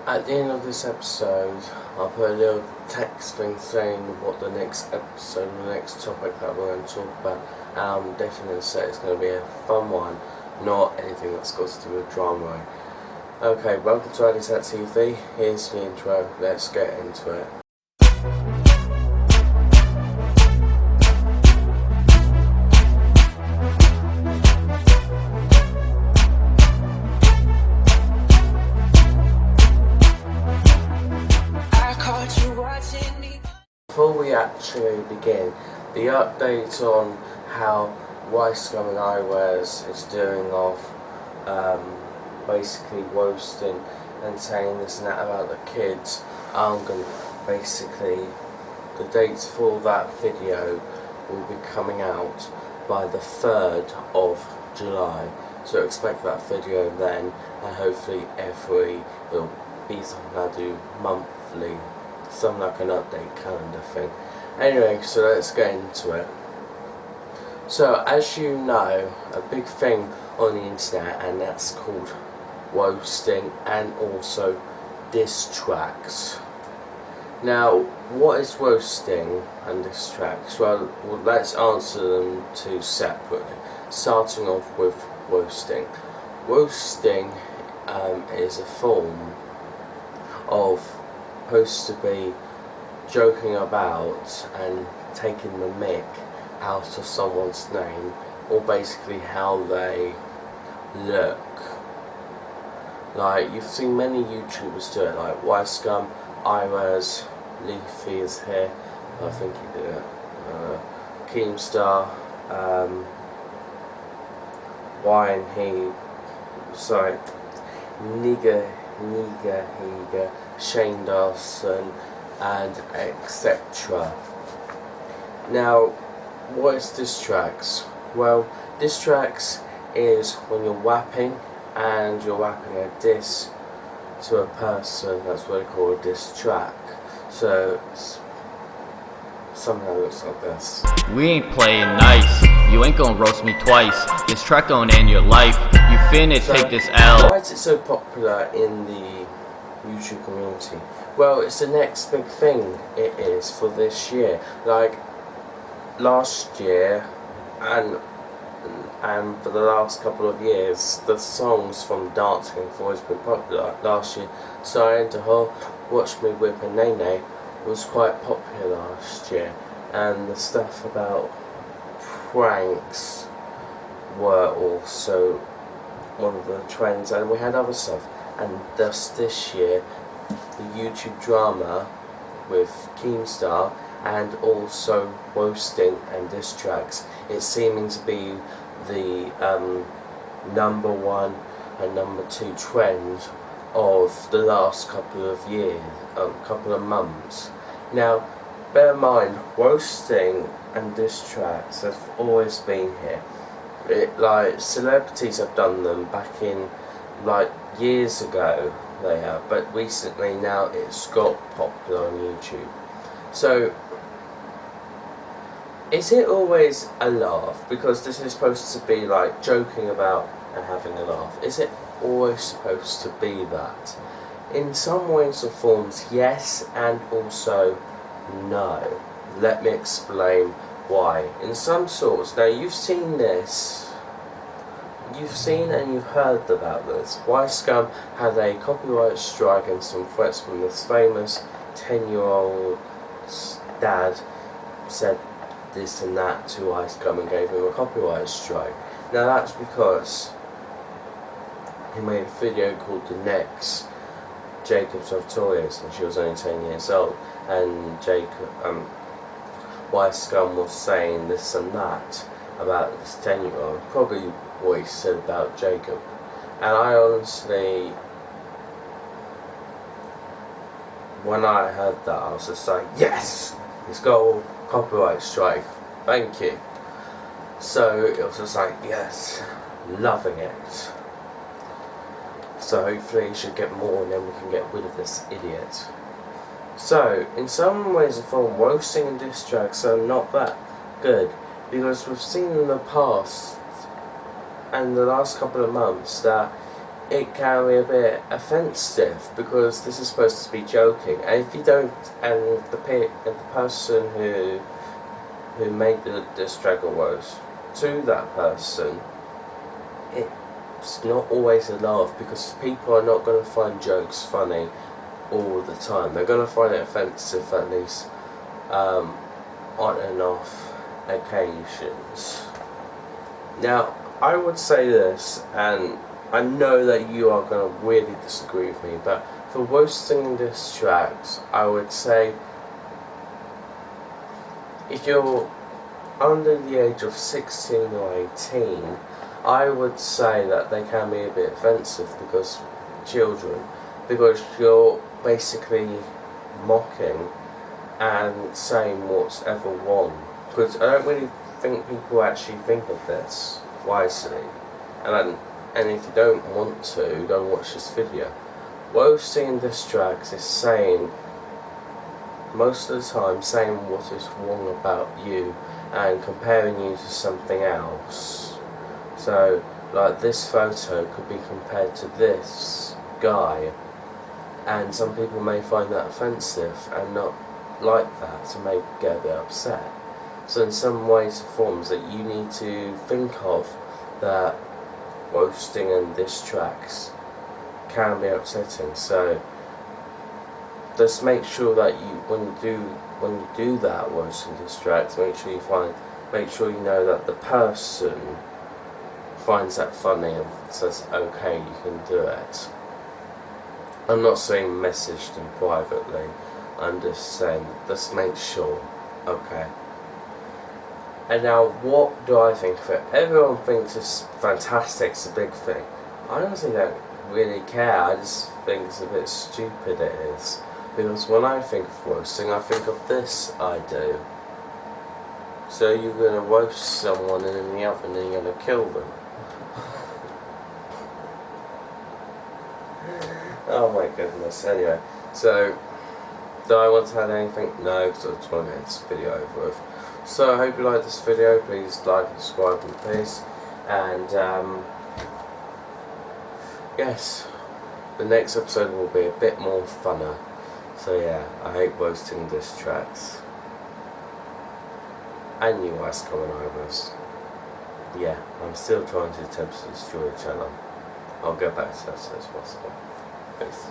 At the end of this episode, I'll put a little text thing saying what the next episode, the next topic that we're going to talk about. And I'm definitely going to say it's going to be a fun one, not anything that's got to do with drama. Okay, welcome to Adishatv. Here's the intro. Let's get into it. Before we actually begin, the update on how Scum and Eyewears is doing off basically roasting and saying this and that about the kids. I'm going to basically, the dates for that video will be coming out by the 3rd of July. So expect that video then, and hopefully it'll be something I do monthly. Something like an update calendar thing. Anyway, so let's get into it. So as you know, a big thing on the internet, and that's called roasting and also diss tracks. Now, what is roasting and diss tracks? Well, let's answer them two separately. Starting off with roasting. Roasting is a form of supposed to be joking about and taking the mick out of someone's name, or basically how they look. Like, you've seen many YouTubers do it, like Scum, Eyewears, Leafy is here, I think he did it, Keemstar, Nigga, Shane Dawson, and etc. Now, what is diss tracks? Well, diss tracks is when you're rapping and you're rapping a diss to a person. That's what they call a diss track. So it's something that looks like this. We ain't playing nice. You ain't gonna roast me twice. This track gon' end your life. You finna take this L. Why is it so popular in the YouTube community? Well, it's the next big thing it is for this year. Like last year and for the last couple of years, the songs from dancing have always been popular. Last year, Siren to Ho, Watch Me Whip and Nene was quite popular last year, and the stuff about pranks were also one of the trends, and we had other stuff. And thus this year, the YouTube drama with Keemstar and also roasting and diss tracks, it's seeming to be the number one and number two trend of the last couple of years, couple of months. Now, bear in mind, roasting and diss tracks have always been here. Like, celebrities have done them back in, like, years ago they have, but recently now it's got popular on YouTube. So, is it always a laugh? Because this is supposed to be like joking about and having a laugh. Is it always supposed to be that? In some ways or forms, yes, and also no. Let me explain why. In some sorts, now you've seen this, you've seen and you've heard about this. Scum had a copyright strike and some threats from this famous 10-year-old dad said this and that to Scum and gave him a copyright strike. Now that's because he made a video called The Next Jacob's Victorious, and she was only 10 years old, and Scum was saying this and that about this 10-year-old, probably what he said about Jacob. And I honestly, when I heard that, I was just like, yes, he's got a copyright strike, thank you. So it was just like, yes, loving it. So hopefully he should get more, and then we can get rid of this idiot. So, in some ways or form, roasting and diss tracks are not that good, because we've seen in the past and the last couple of months that it can be a bit offensive because this is supposed to be joking, and if you don't, and the person who made the diss track was to that person, it's not always a laugh because people are not going to find jokes funny all the time. They're going to find it offensive at least on and off occasions. Now, I would say this, and I know that you are going to really disagree with me, but for roasting diss tracks, I would say if you're under the age of 16 or 18, I would say that they can be a bit offensive because you're basically mocking and saying what's ever wrong. Because I don't really think people actually think of this wisely, and if you don't want to, don't watch this video. Roasting diss tracks is saying, most of the time, saying what is wrong about you and comparing you to something else. So, like, this photo could be compared to this guy, and some people may find that offensive and not like that and may get a bit upset. So in some ways and forms that you need to think of, that roasting and diss tracks can be upsetting. So just make sure that when you do that roasting diss tracks, make sure you know that the person finds that funny and says, okay, you can do it. I'm not saying message them privately, I'm just saying, just make sure, okay. And now, what do I think of it? Everyone thinks it's fantastic, it's a big thing. I honestly don't really care, I just think it's a bit stupid it is. Because when I think of roasting, I think of this I do. So you're going to roast someone and in the oven and you're going to kill them. Oh my goodness, anyway. So, do I want to add anything? No, because I just want to get this video over with. So I hope you like this video, please like and subscribe and please. And yes, the next episode will be a bit more funner. So yeah, I hate roasting diss tracks. And you guys coming over. Yeah, I'm still trying to attempt to destroy the channel. I'll get back to that as soon as possible. Peace.